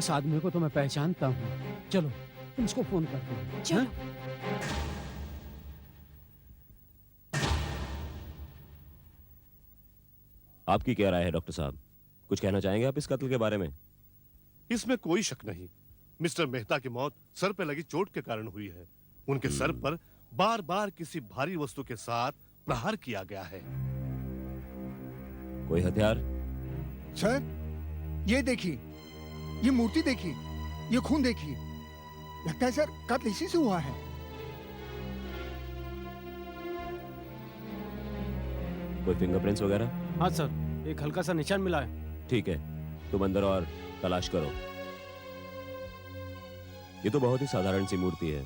इस आदमी को तो मैं पहचानता हूँ। चलो तुम इसको फोन कर दो। चलो। आपकी क्या राय है डॉक्टर साहब? कुछ कहना चाहेंगे आप इस कत्ल के बारे में? इसमें कोई शक नहीं, मिस्टर मेहता की मौत सर पे लगी चोट के कारण हुई है। उनके सर पर बार बार किसी भारी वस्तु के साथ प्रहार किया गया है। कोई हथियार? सर, ये देखिए, ये मूर्ति देखिए, ये खून देखिए। लगता है सर कत्ल इसी से हुआ है। कोई फिंगरप्रिंट्स वगैरह? हाँ सर, एक हल्का सा निशान मिला है। ठीक है, तुम अंदर और तलाश करो। ये तो बहुत ही साधारण सी मूर्ति है,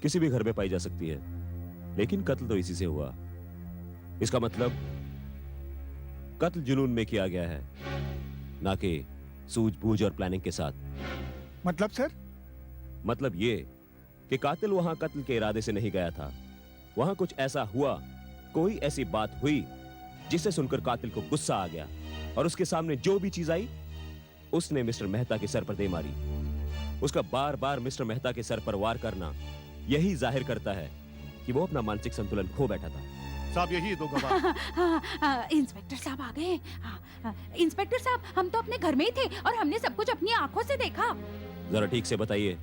किसी भी घर में पाई जा सकती है, लेकिन कत्ल तो इसी से हुआ। इसका मतलब कत्ल जुनून में किया गया है, ना कि सूझबूझ और प्लानिंग के साथ। मतलब सर? मतलब ये कि कातिल वहां कत्ल के इरादे से नहीं गया था। वहां कुछ ऐसा हुआ, कोई ऐसी बात हुई जिसे सुनकर कातिल को गुस्सा आ गया और उसके सामने जो भी चीज आई उसने मिस्टर मेहता के सर पर दे मारी। उसका बार बार मिस्टर मेहता के सर पर वार करना यही जाहिर करता है कि वो अपना मानसिक संतुलन खो बैठा था। साहब यही दो गवाह। इंस्पेक्टर साहब आ गए। इंस्पेक्टर साहब, हम तो अपने घर में ही थे और हमने सब कुछ अपनी आंखों से देखा। जरा ठीक से बताइए,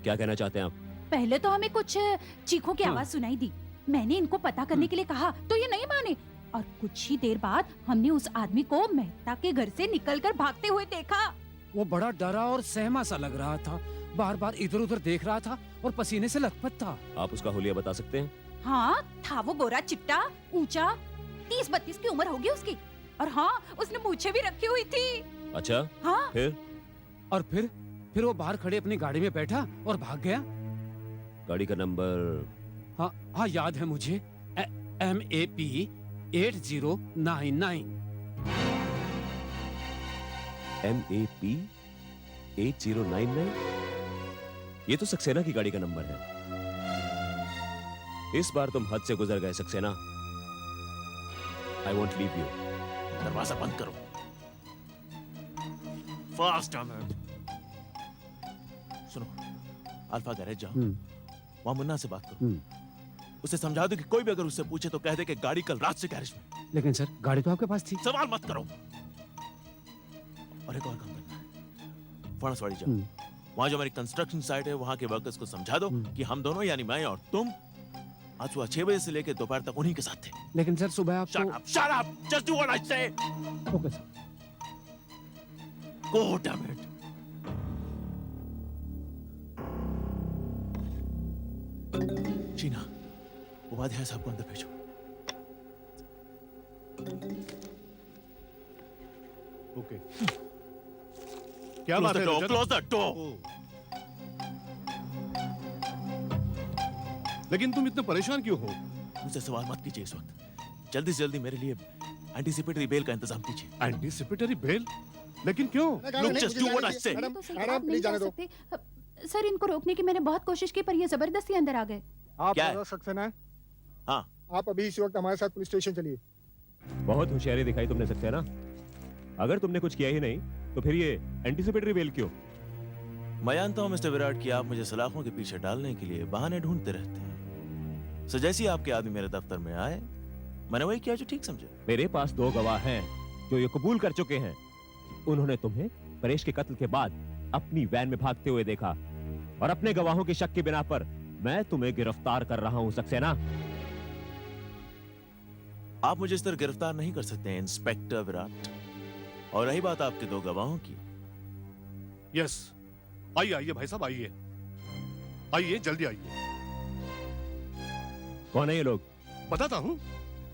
क्या कहना चाहते हैं आप? पहले तो हमें कुछ चीखों की आवाज सुनाई दी। मैंने इनको पता करने के लिए कहा तो ये नहीं माने, और कुछ ही देर बाद हमने उस आदमी को मेहता के घर से निकलकर भागते हुए देखा। वो बड़ा डरा और सहमा सा लग रहा था, बार बार इधर उधर देख रहा था और पसीने से लथपथ था। आप उसका हुलिया बता सकते हैं? हाँ, था वो गोरा चिट्टा, ऊंचा, 30-32 की उम्र होगी उसकी, और हाँ, उसने मूछें भी रखी हुई थी। अच्छा, हाँ? फिर? और फिर वो बाहर खड़े अपनी गाड़ी में बैठा और भाग गया। गाड़ी का नंबर? हाँ याद है मुझे, MAP 8099। MAP 8099? ये तो सक्सेना की गाड़ी का नंबर है। इस बार तुम हद से गुजर गए Saxena. I won't leave you. दरवाजा बंद करो। फास्ट अहमद। सुनो, अल्फा गैरेज जाओ, वहां मुन्ना से बात करो। उसे समझा दो कि कोई भी अगर उससे पूछे तो कह दे कि गाड़ी कल रात से गैरेज में। लेकिन सर, गाड़ी तो आपके पास थी। सवाल मत करो। और एक और काम करना है, फणसवाड़ी जाओ, वहां जो हमारी कंस्ट्रक्शन साइट है वहां के वर्कर्स को समझा दो कि हम दोनों यानी मैं और तुम आज सुबह 6 बजे से लेकर दोपहर तक उन्हीं के साथ थे। लेकिन सर सुबह आप Shut up! Just do what I say! Okay sir. Go, damn it! Sheena, Upadhyay साहब को अंदर भेजो। ओके। क्या बात है? Close the door! लेकिन तुम इतने परेशान क्यों हो? मुझसे सवाल मत कीजिए इस वक्त। जल्दी से जल्दी मेरे लिए एंटीसिपेटरी बेल का इंतजाम कीजिए। Anticipatory bail? लेकिन क्यों? Look, just do what I say. Madam please जाने दो। सर, इनको रोकने की मैंने बहुत कोशिश की पर ये जबरदस्ती अंदर आ गए। आप क्या है? जरा सक्सेना है? हाँ, आप अभी इस वक्त हमारे साथ पुलिस स्टेशन चलिए। बहुत होशियारी दिखाई तुमने सक्सेना। अगर तुमने कुछ किया ही नहीं तो फिर ये एंटीसिपेटरी बेल क्यों? मैं जानता हूँ मिस्टर विराट कि आप मुझे सलाखों के पीछे डालने के लिए बहाने ढूंढते रहते हैं। सो जैसे ही आपके आदमी मेरे दफ्तर में आए, मैंने वही किया जो ठीक समझे। मेरे पास 2 गवाह हैं जो ये कबूल कर चुके हैं। उन्होंने तुम्हें परेश के कत्ल के बाद अपनी वैन में भागते हुए देखा, और अपने गवाहों की शक की बिना पर मैं तुम्हें गिरफ्तार कर रहा हूं सक्सेना। आप मुझे इस तरह गिरफ्तार नहीं कर सकते हैं इंस्पेक्टर विराट। और रही बात आपके 2 गवाहों की, यस, आइए आइए भाई साहब, आइए आइए, जल्दी आइए। कौन है ये लोग? बताता हूँ,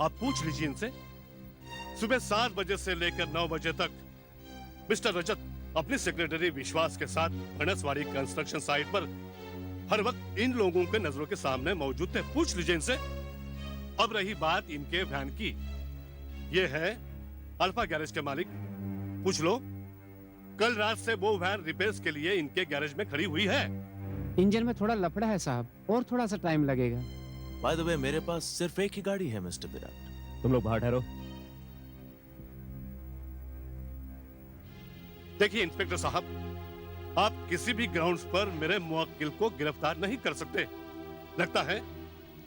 आप पूछ लीजिए इनसे। सुबह 7 बजे से लेकर 9 बजे तक मिस्टर रजत अपने सेक्रेटरी विश्वास के साथ फणसवाड़ी कंस्ट्रक्शन साइट पर हर वक्त इन लोगों के नजरों के सामने मौजूद थे। पूछ लीजिए इनसे। अब रही बात इनके वैन की, ये है अल्फा गैरेज के मालिक, पूछ लो। कल रात से वो वैन रिपेयर्स के लिए इनके गैरेज में खड़ी हुई है। इंजन में थोड़ा लफड़ा है साहब, और थोड़ा सा टाइम लगेगा। बाय द वे मेरे पास सिर्फ एक ही गाड़ी है मिस्टर विराट। तुम लोग बाहर ठहरो। देखिए इंस्पेक्टर साहब, आप किसी भी ग्राउंड्स पर मेरे मुवक्किल को गिरफ्तार नहीं कर सकते। लगता है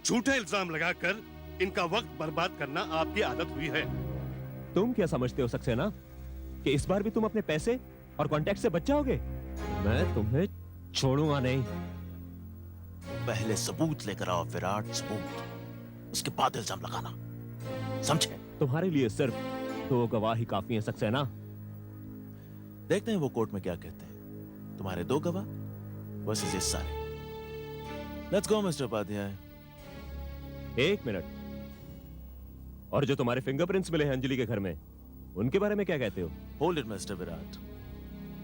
झूठे इल्जाम लगाकर इनका वक्त बर्बाद करना आपकी आदत हुई है। तुम क्या समझते हो सक्सेना कि इस बार भी तुम अपने पैसे और कॉन्टैक्ट से बच जाओगे? मैं तुम्हें छोड़ूंगा नहीं। पहले सबूत लेकर आओ विराट, सबूत, उसके बाद इल्जाम लगाना, समझे? तुम्हारे लिए सिर्फ 2 गवाह ही काफी हैं सक्सेना। देखते हैं वो कोर्ट में क्या कहते हैं। तुम्हारे 2 गवाह वर्सेस ये सारे। Let's go mister Upadhyay. 1 minute. और जो तुम्हारे फिंगरप्रिंट्स मिले हैं अंजलि के घर में, उनके बारे में क्या कहते हो? Hold it mister Virat.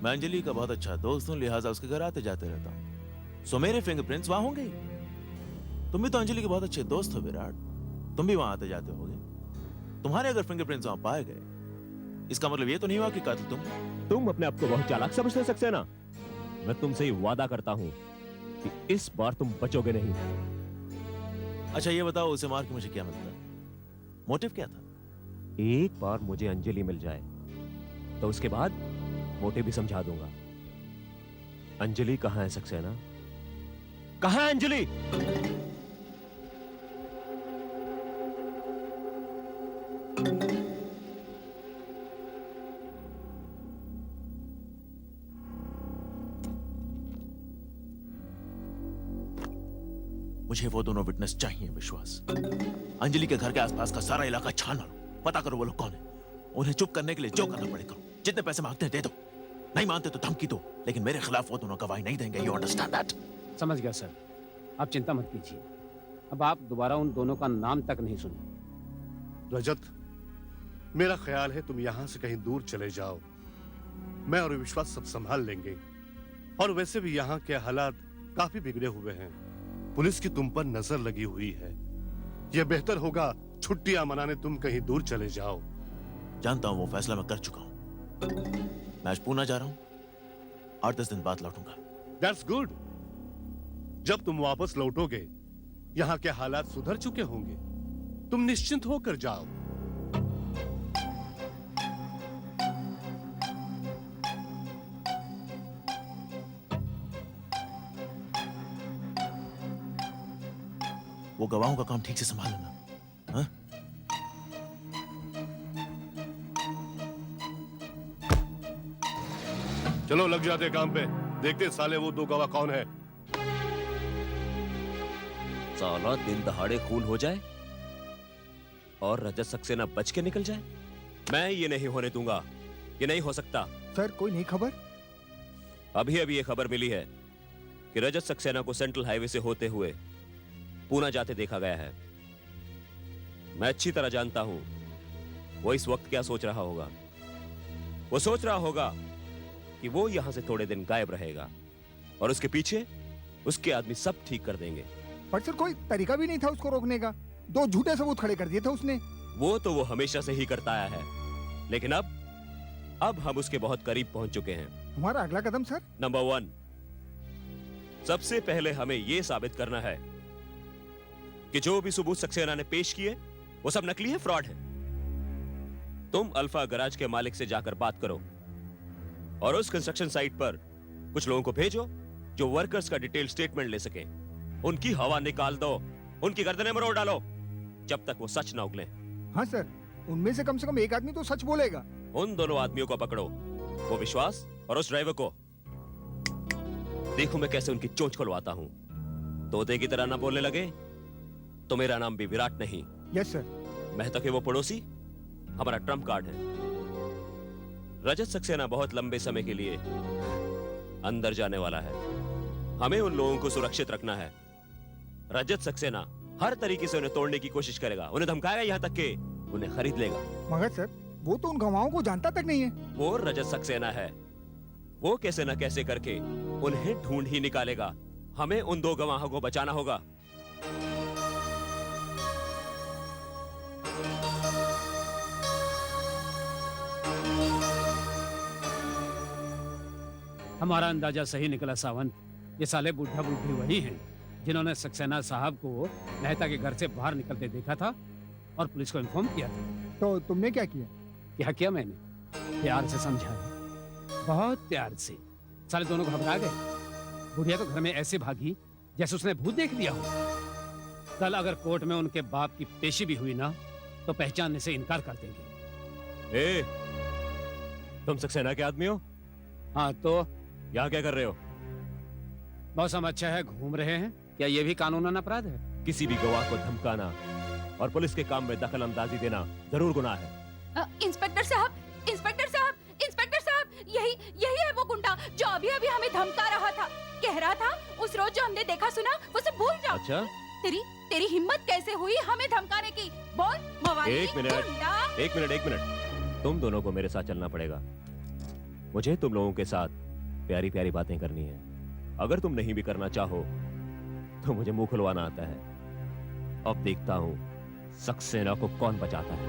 मैं अंजलि का बहुत अच्छा दोस्त हूं, लिहाजा उसके घर आते जाते रहता हूं, सो मेरे फिंगरप्रिंट्स वहां होंगे ही। तुम भी तो अंजलि के बहुत अच्छे दोस्त हो विराट, तुम भी वहां आते जाते होगे। तुम्हारे अगर फिंगरप्रिंट्स वहां पाए गए, इसका मतलब ये तो नहीं हुआ कि कातिल तुम अपने आप को बहुत चालाक समझते हो सक्सेना। मैं तुमसे ही वादा करता हूं कि इस बार तुम बचोगे नहीं। अच्छा ये बताओ, उसे मार के मुझे क्या मिलता? मोटिव क्या था? एक बार मुझे अंजलि मिल जाए तो उसके बाद मोटिव भी समझा दूंगा। अंजलि कहां है सक्सेना? कहां है अंजलि? मुझे वो दोनों विटनेस चाहिए विश्वास। अंजलि के घर के आसपास का सारा इलाका छान मारो, पता करो वो लोग कौन है। उन्हें चुप करने के लिए जो करना पड़े करो, जितने पैसे मांगते हैं दे दो, नहीं मानते तो धमकी दो, लेकिन मेरे खिलाफ वो दोनों गवाही नहीं देंगे। You understand that? समझ गया सर, आप चिंता मत कीजिए। अब आप दोबारा उन दोनों का नाम तक नहीं सुने। रजत, मेरा ख्याल है तुम यहां से कहीं दूर चले जाओ। मैं और विश्वास सब संभाल लेंगे। और वैसे भी यहाँ के हालात काफी बिगड़े हुए हैं। पुलिस की तुम पर नजर लगी हुई है। यह बेहतर होगा छुट्टियां मनाने तुम कहीं दूर चले जाओ। जानता हूं वो फैसला मैं कर चुका हूं। मैं आज पूना जा रहा हूं, 8-10 दिन बाद लौटूंगा। That's good. जब तुम वापस लौटोगे यहाँ के हालात सुधर चुके होंगे। तुम निश्चिंत होकर जाओ। वो गवाहों का काम ठीक से संभाल लेना, हाँ? चलो लग जाते काम पे, देखते साले वो 2 गवाह कौन है। साला दिन दहाड़े खून हो जाए और रजत सक्सेना बच के निकल जाए। मैं ये नहीं होने दूंगा, ये नहीं हो सकता। सर कोई नई खबर? अभी अभी ये खबर मिली है कि रजत सक्सेना को सेंट्रल हाईवे से होते हुए पूना जाते देखा गया है। मैं अच्छी तरह जानता हूं वो इस वक्त क्या सोच रहा होगा। वो सोच रहा होगा कि वो यहां से थोड़े दिन गायब रहेगा और उसके पीछे उसके आदमी सब ठीक कर देंगे। पर सर कोई तरीका भी नहीं था उसको रोकने का। 2 झूठे सबूत खड़े कर दिए थे उसने। वो तो वो हमेशा से ही करता आया है, लेकिन अब हम उसके बहुत करीब पहुंच चुके हैं। हमारा अगला कदम सर? नंबर 1, सबसे पहले हमें यह साबित करना है कि जो भी सबूत सक्सेना ने पेश किए वो सब नकली है, फ्रॉड है। तुम अल्फा गराज के मालिक से जाकर बात करो और उस कंस्ट्रक्शन साइट पर कुछ लोगों को भेजो जो वर्कर्स का डिटेल स्टेटमेंट ले सके। उनकी हवा निकाल दो, उनकी गर्दनें मरोड़ डालो जब तक वो सच ना उगले। हाँ सर, उनमें से कम एक आदमी तो सच बोलेगा। उन दोनों आदमियों को पकड़ो, वो विश्वास और उस ड्राइवर को। देखो मैं कैसे उनकी चोंच खुलवाता हूं। तोते की तरह ना बोलने लगे तो मेरा नाम भी विराट नहीं। Yes sir. मेहता के वो पड़ोसी हमारा ट्रम्प कार्ड है। रजत सक्सेना बहुत लंबे समय के लिए अंदर जाने वाला है। हमें उन लोगों को सुरक्षित रखना है। रजत सक्सेना हर तरीके से उन्हें तोड़ने की कोशिश करेगा, उन्हें धमकाएगा, यहां तक कि उन्हें खरीद लेगा। मगर सर वो तो उन गवाहों को जानता तक नहीं है। वो रजत सक्सेना है, वो कैसे न कैसे करके उन्हें ढूंढ ही निकालेगा। हमें उन 2 गवाहों को बचाना होगा। हमारा अंदाजा सही निकला सावंत। ये साले बुढ़ा बुढ़ी वही हैं जिन्होंने सक्सेना साहब को मेहता के घर से बाहर निकलते देखा था और पुलिस को इन्फॉर्म किया था। तो तुमने क्या किया? क्या किया मैंने? प्यार से समझाया। बहुत प्यार से। साले दोनों घबरा गए। बुढ़िया तो घर में ऐसे भागी जैसे उसने भूत देख लिया हो। कल अगर कोर्ट में उनके बाप की पेशी भी हुई ना तो पहचानने से इनकार कर देंगे। ए, तुम सक्सेना के आदमी हो? हाँ तो यहाँ क्या कर रहे हो? मौसम अच्छा है, घूम रहे हैं। क्या ये भी कानूनन अपराध है? किसी भी गवाह को धमकाना और पुलिस के काम में दखल अंदाजी देना जरूर गुनाह है। इंस्पेक्टर साहब, इंस्पेक्टर साहब, इंस्पेक्टर साहब, यही यही है वो गुंडा जो अभी अभी हमें धमका रहा था। कह रहा था उस रोज जो हमने देखा सुना वो सब भूल जाओ। अच्छा, तेरी तेरी हिम्मत कैसे हुई हमें धमकाने की? बोल मवाली, एक मिनट। गुंडा। एक मिनट, तुम दोनों को मेरे साथ चलना पड़ेगा। मुझे तुम लोगों के साथ प्यारी प्यारी बातें करनी है। अगर तुम नहीं भी करना चाहो तो मुझे मुंह खुलवाना आता है। अब देखता हूं सक्सेना को कौन बचाता है।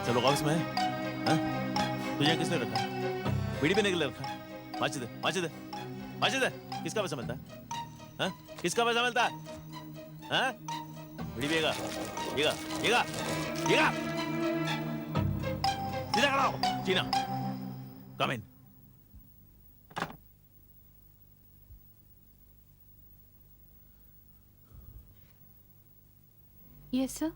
चलो ऑफिस में है? हाँ? तुझे किसने रखा? बीड़ी पीने के लिए रखा? माची दे, माची दे, माची दे। किसका पैसा मिलता है? हाँ? किसका पैसा मिलता है? हाँ? बीड़ी पिएगा, पिएगा, पिएगा, पिएगा। सीधा खड़ा हो, Cheena. Come in. Yes sir.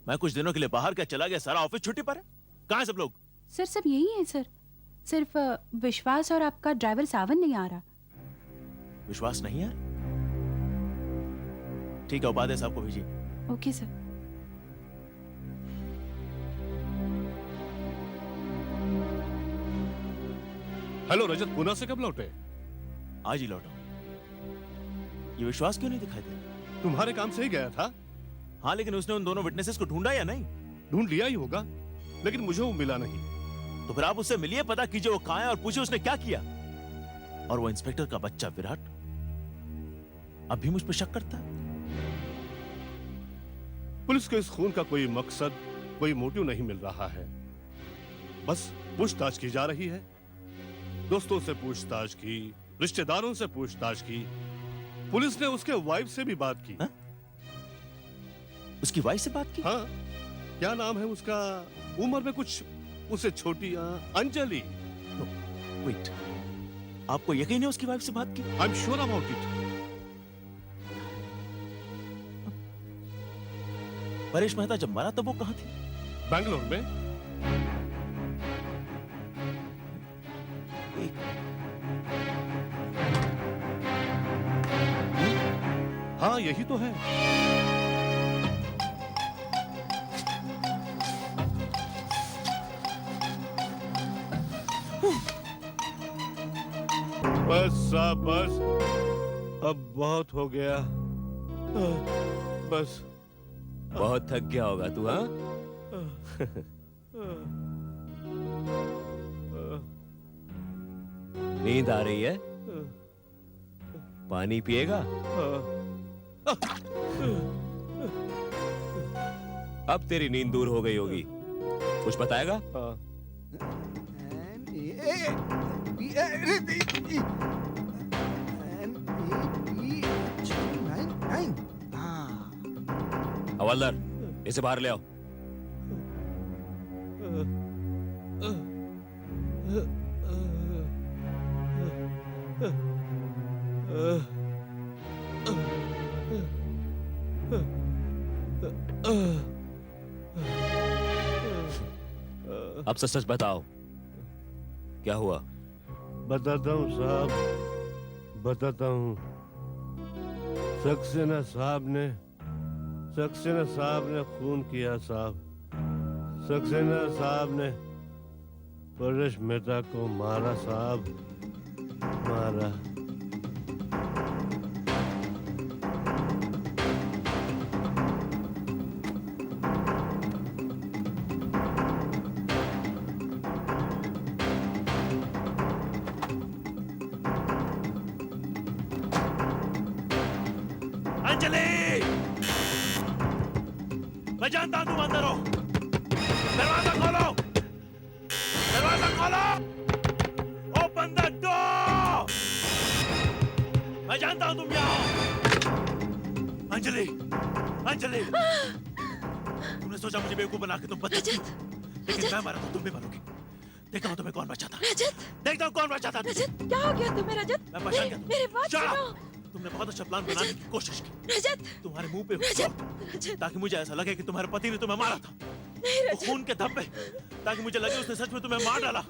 मैं कुछ दिनों के लिए बाहर क्या चला गया, सारा ऑफिस छुट्टी पर है। कहाँ है सब लोग? सर सब यही है सर। सिर्फ विश्वास और आपका ड्राइवर सावन नहीं आ रहा। विश्वास नहीं है? ठीक है, उपाध्याय साहब को भेजिए। Okay sir. हेलो रजत, पूना से कब लौटे? आज ही लौटा। ये विश्वास क्यों नहीं दिखाई दे रहा? तुम्हारे काम से ही गया था। हाँ, लेकिन उसने उन दोनों विटनेसेस को ढूंढा या नहीं? ढूंढ लिया ही होगा, लेकिन मुझे वो मिला नहीं। तो फिर आप उससे मिलिए, पता कीजिए वो कहाँ है और पूछिए उसने क्या किया। और वो इंस्पेक्टर का बच्चा विराट अब भी मुझ पर शक करता है। पुलिस को इस खून का कोई मकसद, कोई मोटिव नहीं मिल रहा है। बस पूछताछ की जा रही है। दोस्तों से पूछताछ की, रिश्तेदारों से पूछताछ की। पुलिस ने उसके वाइफ से भी बात की। हा? उसकी वाइफ से बात की? हाँ, क्या नाम है उसका? उम्र में कुछ उससे छोटी, अंजलि। वेट, आपको यकीन है उसकी वाइफ से बात की? I am sure about it. Paresh Mehta जब मरा तब वो कहाँ थी? बैंगलोर में। हाँ, यही तो है। बस साहब, बस अब बहुत हो गया। बस बहुत थक गया होगा तू, हाँ? नींद आ रही है? पानी पिएगा? अब तेरी नींद दूर हो गई होगी। कुछ बताएगा? हवलदार, इसे बाहर ले आओ। अब सच सच बताओ, क्या हुआ? बताता हूँ साहब, बताता हूँ। सक्सेना साहब ने खून किया साहब। सक्सेना साहब ने परेश मेहता को मारा साहब, मारा। अंजलि! मैं जानता हूं तुम अंदर हो। दरवाजा खोलो! खोलो! Open the door! मैं जानता हूं तुम यहाँ हो। अंजलि, अंजलि, तुमने सोचा मुझे बेवकूफ बना के तुम बच सकती हो, लेकिन मैं मरा तो तुम भी मरोगी। देखता हूँ तुम्हें कौन बचाता। रजत, देखता हूँ कौन बचाता। रजत, क्या हो गया तुम्हें रजत? मैं पहचान गया तुम्हें। मेरी बात Shut up! सुनो। तुमने बहुत अच्छा प्लान बनाने की कोशिश की। रजत, तुम्हारे मुंह पे रजत, चोट, रजत, ताकि मुझे ऐसा लगे कि तुम्हारे पति ने तुम्हें मारा था। नहीं वो रजत, खून के धब्बे, ताकि मुझे लगे उसने सच में तुम्हें मार डाला।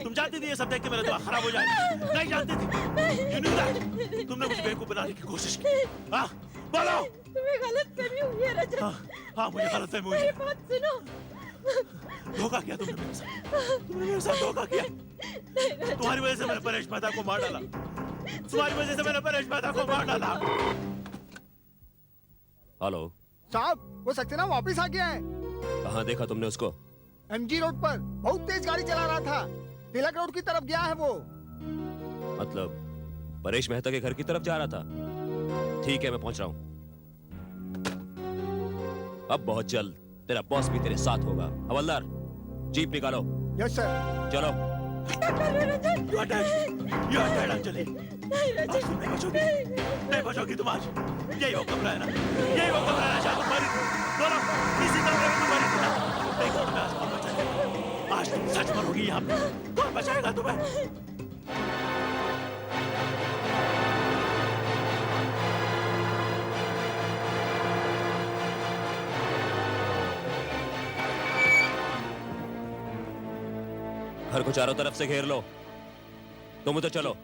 तुम जानती थी ये सब देख के मेरा दिमाग खराब हो जाएगा। नहीं जानती थी। You knew that. तुमने मुझे बेवकूफ बनाने की कोशिश की। हाँ, बोलो। तुम्हें गलत फहमी हुई है रजत। हाँ, मुझे गलतफहमी हुई है। मेरी बात सुनो। धोखा किया तुमने मेरे साथ। तुमने मेरे साथ धोखा किया। तुम्हारी वजह से मैंने परेश मेहता को मार डाला। तुम्हारी वजह से मैंने परेश मेहता को मार डाला। हेलो, साहब वो सक्सेना वापस आ गया है। कहाँ देखा तुमने उसको? एमजी रोड पर बहुत तेज गाड़ी चला रहा था। तिलक रोड की तरफ गया है वो। मतलब परेश मेहता के घर की तरफ जा रहा था। ठीक है, मैं पहुंच रहा हूं। अब बहुत जल्द तेरा बॉस भी तेरे साथ होगा। हवलदार, जीप निकालो। Yes sir. चलो। You are dead. You are dead, Anjali. आज तुम नहीं बचोगी। नहीं बचोगी तुम आज। यही वो कमरा है ना? यही वो कमरा है जहाँ तुम मरी थी। बोलो, इसी कमरे में तुम मरी थी ना? देखो तुम्हें आज कौन बचाएगा। आज तुम सच मरोगी यहाँ पे। कौन बचाएगा तुम्हें? घर को चारों तरफ से घेर लो। तुम उधर चलो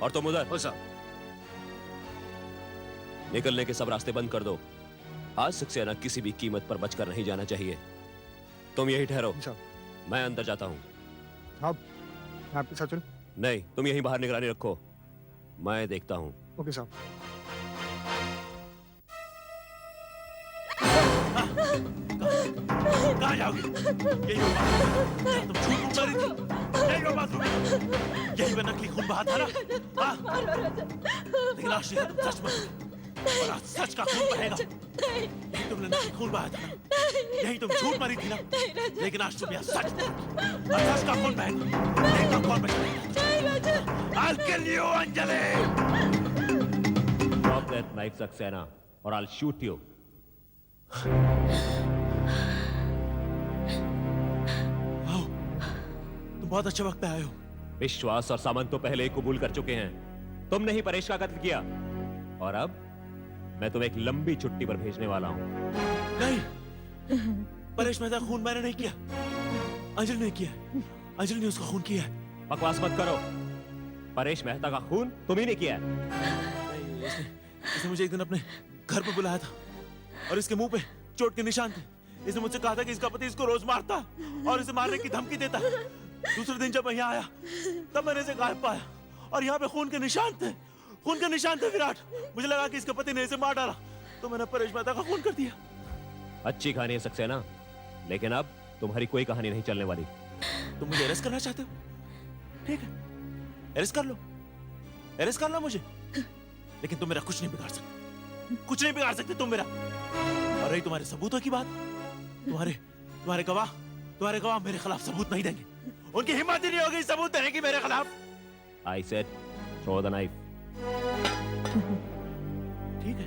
और तुम उधर। हो साहब। निकलने के सब रास्ते बंद कर दो। आज सक्सेना किसी भी कीमत पर बचकर नहीं जाना चाहिए। तुम यही ठहरो, साहब मैं अंदर जाता हूँ। साहब मैं आपके साथ चलूं? नहीं, तुम यहीं बाहर निगरानी रखो, मैं देखता हूँ। ओके साहब। कहाँ जाओगी? यही वो बाथरूम है। तुम झूठ बोल रही थी। यही वो बाथरूम है। यही वो नकली खून बहा था ना? हाँ? लेकिन आज तुम सच मरोगी। और आज सच का खून बहेगा। यही तुमने नकली खून बहाया था ना? यही तुम झूठ मरी थी ना? लेकिन आज तुम यहाँ सच मरोगी। और सच का खून बहेगा। देखता हूँ कौन बचेगा। I'll kill you, Anjali. Drop that knife, Saxena, or I'll shoot you. आओ, तुम बहुत अच्छे वक्त पे आए हो। विश्वास और सामंत तो पहले ही कबूल कर चुके हैं। तुमने ही परेश का कत्ल किया और अब मैं तुम्हें एक लंबी छुट्टी पर भेजने वाला हूं। नहीं, परेश मेहता का खून मैंने नहीं किया। अंजलि ने किया। अंजलि ने उसका खून किया है। बकवास मत करो। परेश मेहता का खून तुम ही ने किया है। नहीं, इसने मुझे एक दिन अपने घर पर बुलाया था और इसके मुंह पे चोट के निशान थे। इसने मुझसे कहा था कि इसका पति इसको रोज मारता और इसे मारने की धमकी देता। दूसरे दिन जब मैं यहाँ आया तब मैंने इसे गायब पाया और यहाँ पे खून के निशान थे। खून के निशान थे विराट। मुझे लगा कि इसके पति ने इसे मार डाला तो मैंने परेश मेहता का खून कर दिया। अच्छी कहानी है सक्सेना, लेकिन अब तुम्हारी कोई कहानी नहीं चलने वाली। तुम मुझे अरेस्ट करना चाहते हो? ठीक है, अरेस्ट कर लो। अरेस्ट कर लो मुझे, लेकिन तुम मेरा कुछ नहीं बिगाड़ सकते। कुछ नहीं बिगाड़ सकते तुम मेरा। और रही तुम्हारे सबूतों की बात, तुम्हारे गवाह मेरे खिलाफ सबूत नहीं देंगे। उनकी हिम्मत ही नहीं होगी सबूत देने की मेरे खिलाफ। I said, throw the knife. ठीक है।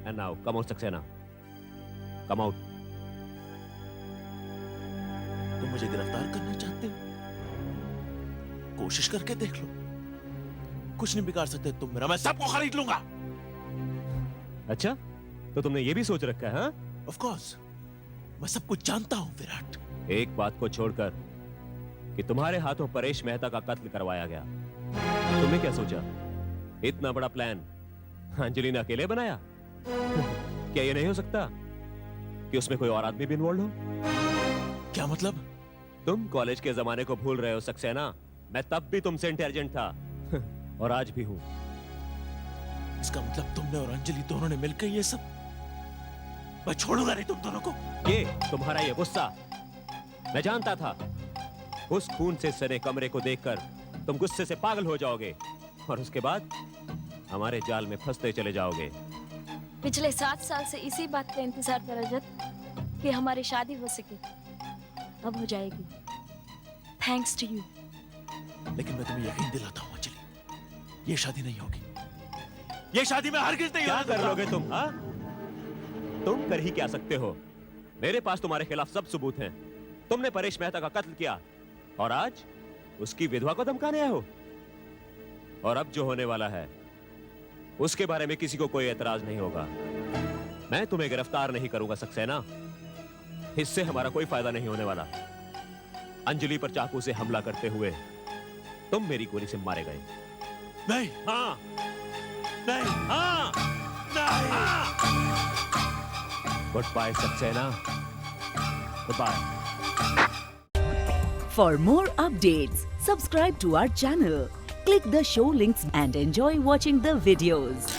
And now, come out, Saxena. Come out. तुम मुझे गिरफ्तार करना चाहते हो? कोशिश करके देख लो। कुछ नहीं बिगाड़ सकते तुम मेरा। मैं सबको खरीद लूंगा। अच्छा, तो तुमने ये भी सोच रखा है, हाँ? Of course, मैं सब कुछ जानता हूँ विराट। एक बात को छोड़कर कि तुम्हारे हाथों परेश मेहता का कत्ल करवाया गया। तुमने क्या सोचा? इतना बड़ा प्लान अंजलि ने अकेले बनाया? क्या ये नहीं हो सकता कि उसमें कोई और आदमी भी इन्वॉल्व हो? क्या मतलब? तुम कॉलेज के जमाने को भूल रहे हो सक्सेना। मैं तब भी तुमसे इंटेलिजेंट था और आज भी हूं। इसका मतलब तुमने और अंजलि दोनों ने मिलकर ये सब। मैं छोड़ूंगा नहीं तुम दोनों को। ये तुम्हारा ये गुस्सा, मैं जानता था। उस खून से सने कमरे को देखकर तुम गुस्से से पागल हो जाओगे और उसके बाद हमारे जाल में फंसते चले जाओगे। पिछले 7 साल से इसी बात का इंतजार था रजत कि हमारी शादी हो सके। अब हो जाएगी। Thanks to you. लेकिन मैं तुम्हें यकीन दिलाता हूँ अंजलि, ये शादी नहीं होगी। ये शादी में हरगिज नहीं क्या होने कर दूंगा। लोगे तुम? हाँ? तुम कर ही क्या सकते हो? मेरे पास तुम्हारे खिलाफ सब सबूत हैं। तुमने परेश मेहता का कत्ल किया और आज उसकी विधवा को धमकाने आए हो। और अब जो होने वाला है उसके बारे में किसी को कोई एतराज नहीं होगा। मैं तुम्हें गिरफ्तार नहीं करूंगा सक्सेना, इससे हमारा कोई फायदा नहीं होने वाला। अंजलि पर चाकू से हमला करते हुए तुम मेरी गोली से मारे गए। नहीं, हाँ, नहीं, हाँ, नहीं। Good bye Saxena, good bye. For more updates, subscribe to our channel, click the show links and enjoy watching the videos.